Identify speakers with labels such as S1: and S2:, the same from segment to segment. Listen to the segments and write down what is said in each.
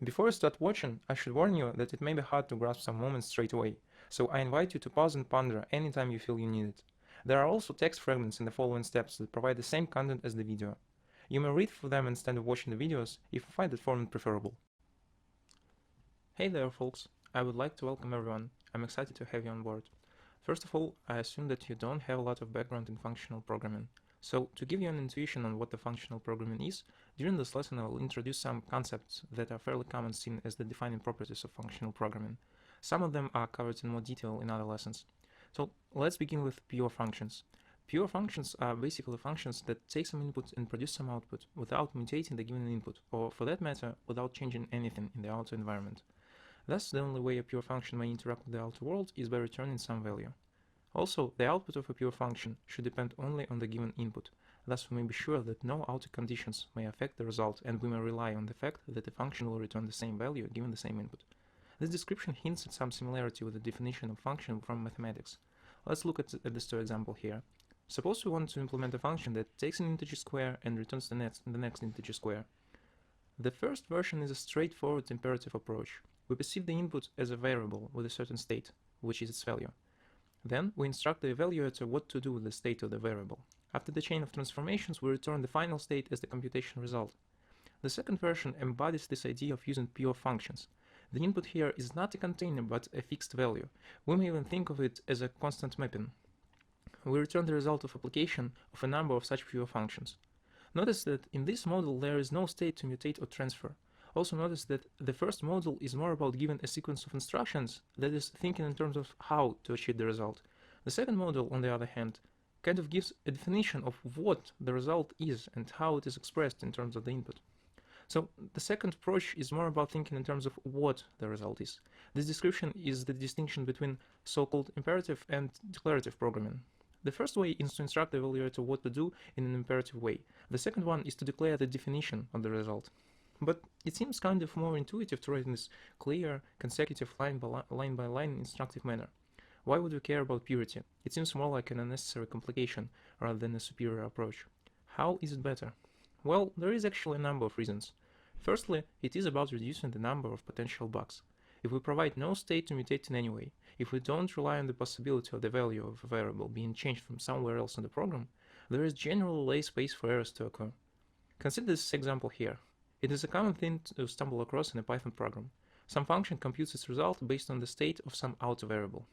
S1: Before you start watching, I should warn you that it may be hard to grasp some moments straight away, so I invite you to pause and ponder anytime you feel you need it. There are also text fragments in the following steps that provide the same content as the video. You may read through them instead of watching the videos if you find that format preferable. Hey there folks, I would like to welcome everyone. I'm excited to have you on board. First of all, I assume that you don't have a lot of background in functional programming. So, to give you an intuition on what the functional programming is, during this lesson I will introduce some concepts that are fairly common seen as the defining properties of functional programming. Some of them are covered in more detail in other lessons. So, let's begin with pure functions. Pure functions are basically functions that take some input and produce some output without mutating the given input, or for that matter, without changing anything in the outer environment. Thus, the only way a pure function may interact with the outer world is by returning some value. Also, the output of a pure function should depend only on the given input. Thus, we may be sure that no outer conditions may affect the result, and we may rely on the fact that the function will return the same value given the same input. This description hints at some similarity with the definition of function from mathematics. Let's look at this two example here. Suppose we want to implement a function that takes an integer square and returns the next integer square. The first version is a straightforward imperative approach. We perceive the input as a variable with a certain state, which is its value. Then we instruct the evaluator what to do with the state of the variable. After the chain of transformations, we return the final state as the computation result. The second version embodies this idea of using pure functions. The input here is not a container but a fixed value. We may even think of it as a constant mapping. We return the result of application of a number of such pure functions. Notice that in this model there is no state to mutate or transfer. Also notice that the first model is more about giving a sequence of instructions, that is, thinking in terms of how to achieve the result. The second model, on the other hand, kind of gives a definition of what the result is and how it is expressed in terms of the input. So the second approach is more about thinking in terms of what the result is. This description is the distinction between so-called imperative and declarative programming. The first way is to instruct the evaluator what to do in an imperative way. The second one is to declare the definition of the result. But it seems kind of more intuitive to write in this clear, consecutive line-by-line instructive manner. Why would we care about purity? It seems more like an unnecessary complication rather than a superior approach. How is it better? Well, there is actually a number of reasons. Firstly, it is about reducing the number of potential bugs. If we provide no state to mutate in any way, if we don't rely on the possibility of the value of a variable being changed from somewhere else in the program, there is generally less space for errors to occur. Consider this example here. It is a common thing to stumble across in a Python program. Some function computes its result based on the state of some outer variable.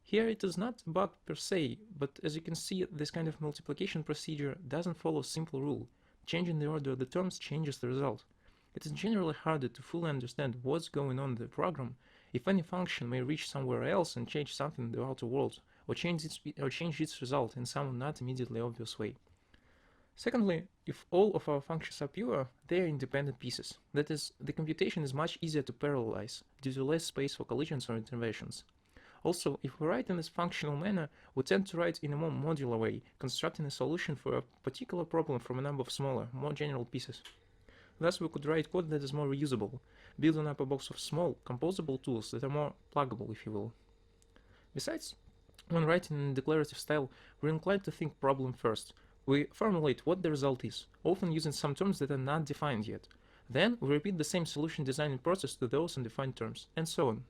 S1: Here it is not a bug per se, but as you can see, this kind of multiplication procedure doesn't follow a simple rule. Changing the order of the terms changes the result. It is generally harder to fully understand what's going on in the program if any function may reach somewhere else and change something in the outer world, or change its result in some not immediately obvious way. Secondly, if all of our functions are pure, they are independent pieces. That is, the computation is much easier to parallelize, due to less space for collisions or interventions. Also, if we write in this functional manner, we tend to write in a more modular way, constructing a solution for a particular problem from a number of smaller, more general pieces. Thus, we could write code that is more reusable, building up a box of small, composable tools that are more pluggable, if you will. Besides, when writing in a declarative style, we're inclined to think problem first. We formulate what the result is, often using some terms that are not defined yet. Then we repeat the same solution designing process to those undefined terms, and so on.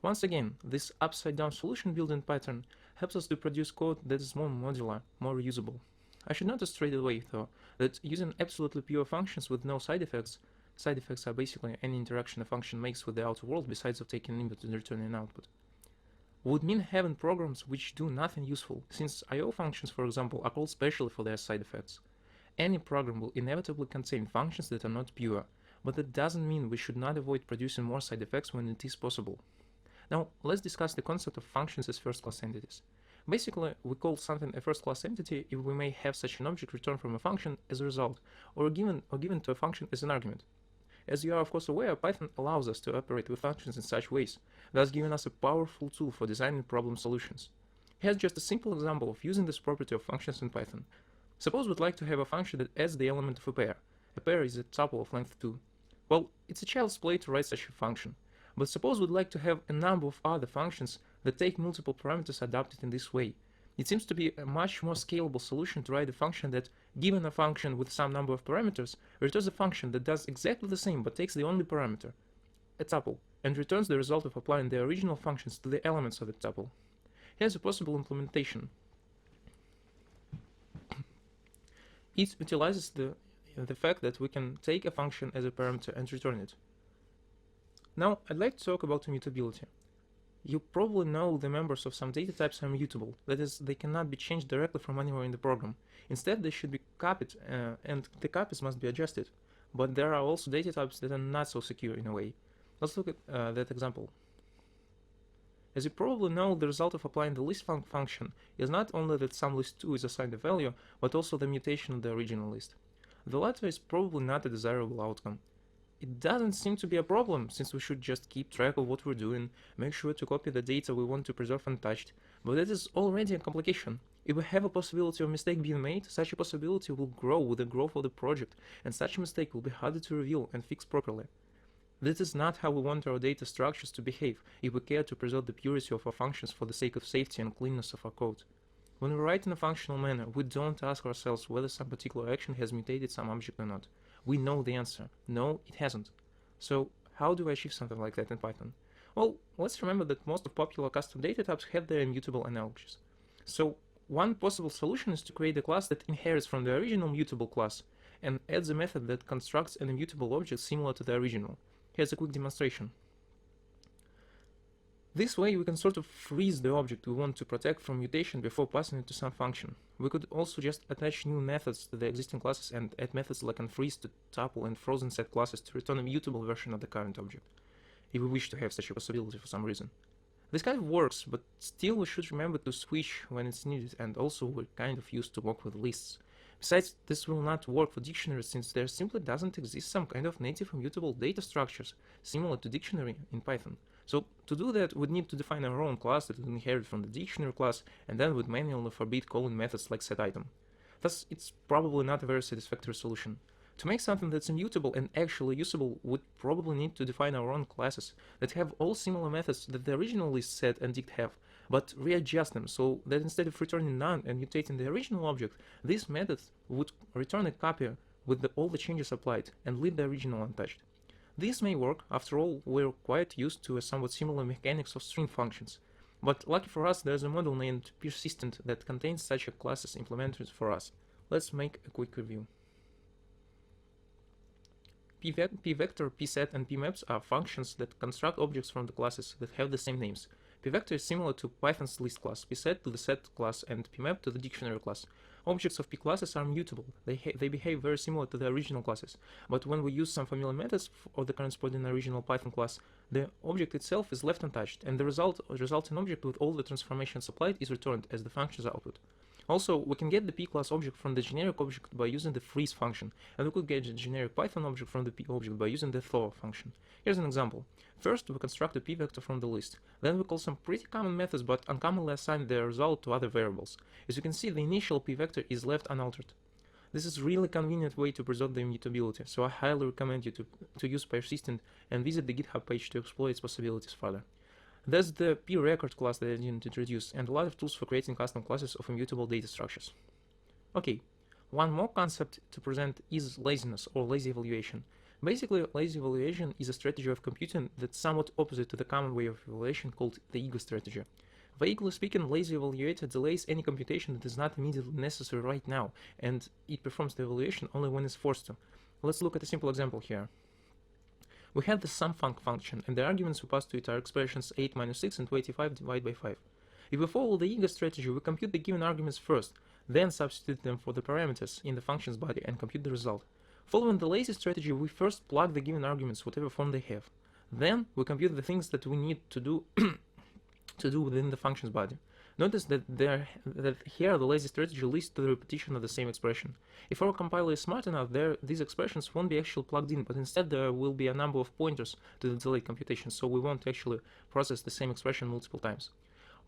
S1: Once again, this upside-down solution building pattern helps us to produce code that is more modular, more reusable. I should note straight away, though, that using absolutely pure functions with no side effects are basically any interaction a function makes with the outer world besides of taking input and returning an output, would mean having programs which do nothing useful, since I/O functions, for example, are called specially for their side effects. Any program will inevitably contain functions that are not pure, but that doesn't mean we should not avoid producing more side effects when it is possible. Now, let's discuss the concept of functions as first-class entities. Basically, we call something a first-class entity if we may have such an object returned from a function as a result, or given to a function as an argument. As you are of course aware, Python allows us to operate with functions in such ways, thus giving us a powerful tool for designing problem solutions. Here's just a simple example of using this property of functions in Python. Suppose we'd like to have a function that adds the element of a pair. A pair is a tuple of length 2. Well, it's a child's play to write such a function. But suppose we'd like to have a number of other functions that take multiple parameters adapted in this way. It seems to be a much more scalable solution to write a function that, given a function with some number of parameters, returns a function that does exactly the same but takes the only parameter, a tuple, and returns the result of applying the original functions to the elements of the tuple. Here's a possible implementation. It utilizes the fact that we can take a function as a parameter and return it. Now, I'd like to talk about immutability. You probably know the members of some data types are immutable, that is, they cannot be changed directly from anywhere in the program. Instead, they should be copied, and the copies must be adjusted. But there are also data types that are not so secure in a way. Let's look at that example. As you probably know, the result of applying the list function is not only that some list 2 is assigned a value, but also the mutation of the original list. The latter is probably not a desirable outcome. It doesn't seem to be a problem, since we should just keep track of what we're doing, make sure to copy the data we want to preserve untouched, but that is already a complication. If we have a possibility of mistake being made, such a possibility will grow with the growth of the project, and such a mistake will be harder to reveal and fix properly. This is not how we want our data structures to behave if we care to preserve the purity of our functions for the sake of safety and cleanness of our code. When we write in a functional manner, we don't ask ourselves whether some particular action has mutated some object or not. We know the answer. No, it hasn't. So how do I achieve something like that in Python? Well, let's remember that most of popular custom data types have their immutable analogies. So one possible solution is to create a class that inherits from the original mutable class and adds a method that constructs an immutable object similar to the original. Here's a quick demonstration. This way we can sort of freeze the object we want to protect from mutation before passing it to some function. We could also just attach new methods to the existing classes and add methods like unfreeze to tuple and frozen set classes to return a mutable version of the current object, if we wish to have such a possibility for some reason. This kind of works, but still we should remember to switch when it's needed, and also we're kind of used to work with lists. Besides, this will not work for dictionaries since there simply doesn't exist some kind of native immutable data structures similar to dictionary in Python. So to do that, we'd need to define our own class that would inherit from the dictionary class, and then would manually forbid calling methods like setItem. Thus, it's probably not a very satisfactory solution. To make something that's immutable and actually usable, we'd probably need to define our own classes that have all similar methods that the original list set and dict have, but readjust them so that instead of returning none and mutating the original object, these methods would return a copy with all the changes applied and leave the original untouched. This may work, after all, we're quite used to a somewhat similar mechanics of string functions. But lucky for us, there's a model named persistent that contains such a classes implemented for us. Let's make a quick review. pvector, pset, and pmaps are functions that construct objects from the classes that have the same names. Pvector is similar to Python's list class, pset to the set class, and pmap to the dictionary class. Objects of p classes are mutable. They behave very similar to the original classes, but when we use some familiar methods of the corresponding original Python class, the object itself is left untouched, and the resulting object with all the transformations applied is returned as the function's output. Also, we can get the p class object from the generic object by using the freeze function, and we could get the generic Python object from the p object by using the thaw function. Here's an example. First, we construct a p vector from the list. Then we call some pretty common methods but uncommonly assign their result to other variables. As you can see, the initial p vector is left unaltered. This is a really convenient way to preserve the immutability, so I highly recommend you to use persistent and visit the GitHub page to explore its possibilities further. There's the p-record class that I didn't introduce, and a lot of tools for creating custom classes of immutable data structures. Okay, one more concept to present is laziness or lazy evaluation. Basically, lazy evaluation is a strategy of computing that's somewhat opposite to the common way of evaluation called the ego strategy. Vaguely speaking, lazy evaluator delays any computation that is not immediately necessary right now, and it performs the evaluation only when it's forced to. Let's look at a simple example here. We have the sumfunc function, and the arguments we pass to it are expressions 8 minus 6 and 25 divided by 5. If we follow the eager strategy, we compute the given arguments first, then substitute them for the parameters in the function's body and compute the result. Following the lazy strategy, we first plug the given arguments, whatever form they have. Then we compute the things that we need to do within the function's body. Notice that here the lazy strategy leads to the repetition of the same expression. If our compiler is smart enough, these expressions won't be actually plugged in, but instead there will be a number of pointers to the delayed computation, so we won't actually process the same expression multiple times.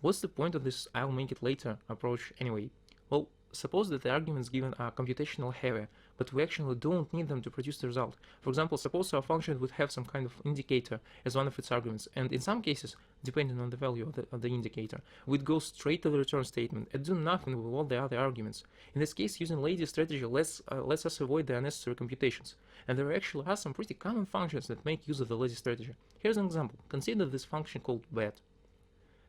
S1: What's the point of this I'll make it later approach anyway? Well, suppose that the arguments given are computational heavy, but we actually don't need them to produce the result. For example, suppose our function would have some kind of indicator as one of its arguments, and in some cases, depending on the value of the indicator, we'd go straight to the return statement and do nothing with all the other arguments. In this case, using lazy strategy lets us avoid the unnecessary computations, and there actually are some pretty common functions that make use of the lazy strategy. Here's an example. Consider this function called bet.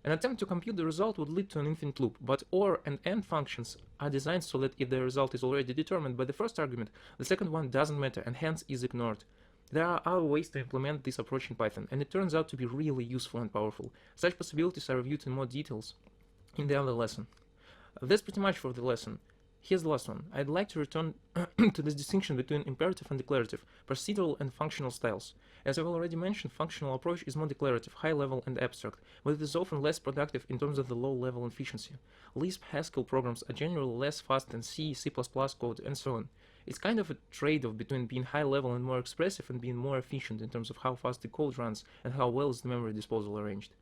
S1: An attempt to compute the result would lead to an infinite loop, but OR and AND functions are designed so that if the result is already determined by the first argument, the second one doesn't matter and hence is ignored. There are other ways to implement this approach in Python, and it turns out to be really useful and powerful. Such possibilities are reviewed in more details in the other lesson. That's pretty much for the lesson. Here's the last one. I'd like to return to this distinction between imperative and declarative, procedural and functional styles. As I've already mentioned, functional approach is more declarative, high-level and abstract, but it is often less productive in terms of the low-level efficiency. Lisp Haskell programs are generally less fast than C, C++ code, and so on. It's kind of a trade-off between being high-level and more expressive and being more efficient in terms of how fast the code runs and how well is the memory disposal arranged.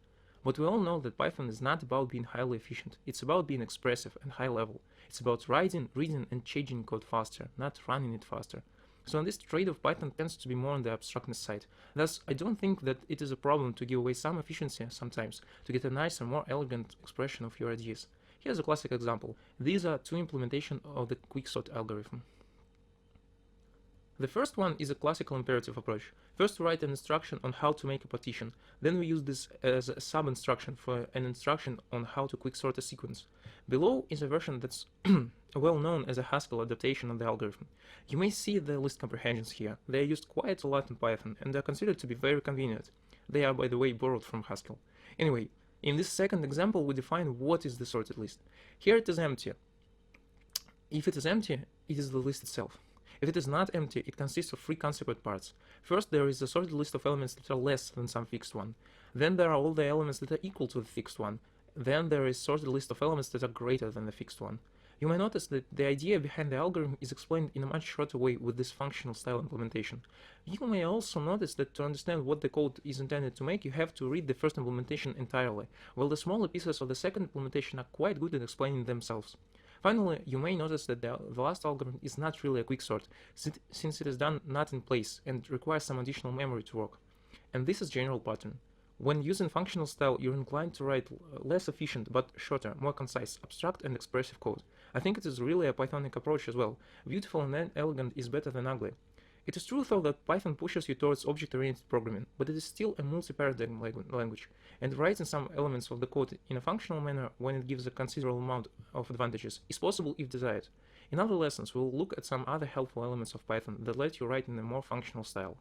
S1: But we all know that Python is not about being highly efficient, it's about being expressive and high-level. It's about writing, reading, and changing code faster, not running it faster. So on this trade-off, Python tends to be more on the abstractness side. Thus, I don't think that it is a problem to give away some efficiency sometimes to get a nicer, more elegant expression of your ideas. Here's a classic example. These are two implementations of the quicksort algorithm. The first one is a classical imperative approach. First we write an instruction on how to make a partition, then we use this as a sub-instruction for an instruction on how to quicksort a sequence. Below is a version that's well known as a Haskell adaptation of the algorithm. You may see the list comprehensions here. They are used quite a lot in Python and are considered to be very convenient. They are, by the way, borrowed from Haskell. Anyway, in this second example we define what is the sorted list. Here it is empty. If it is empty, it is the list itself. If it is not empty, it consists of three consequent parts. First, there is a sorted list of elements that are less than some fixed one. Then there are all the elements that are equal to the fixed one. Then there is a sorted list of elements that are greater than the fixed one. You may notice that the idea behind the algorithm is explained in a much shorter way with this functional style implementation. You may also notice that to understand what the code is intended to make, you have to read the first implementation entirely, while the smaller pieces of the second implementation are quite good at explaining themselves. Finally, you may notice that the last algorithm is not really a quicksort, since it is done not in place and requires some additional memory to work. And this is general pattern. When using functional style, you're inclined to write less efficient but shorter, more concise, abstract and expressive code. I think it is really a Pythonic approach as well. Beautiful and elegant is better than ugly. It is true though that Python pushes you towards object-oriented programming, but it is still a multi-paradigm language, and writing some elements of the code in a functional manner when it gives a considerable amount of advantages is possible if desired. In other lessons, we'll look at some other helpful elements of Python that let you write in a more functional style.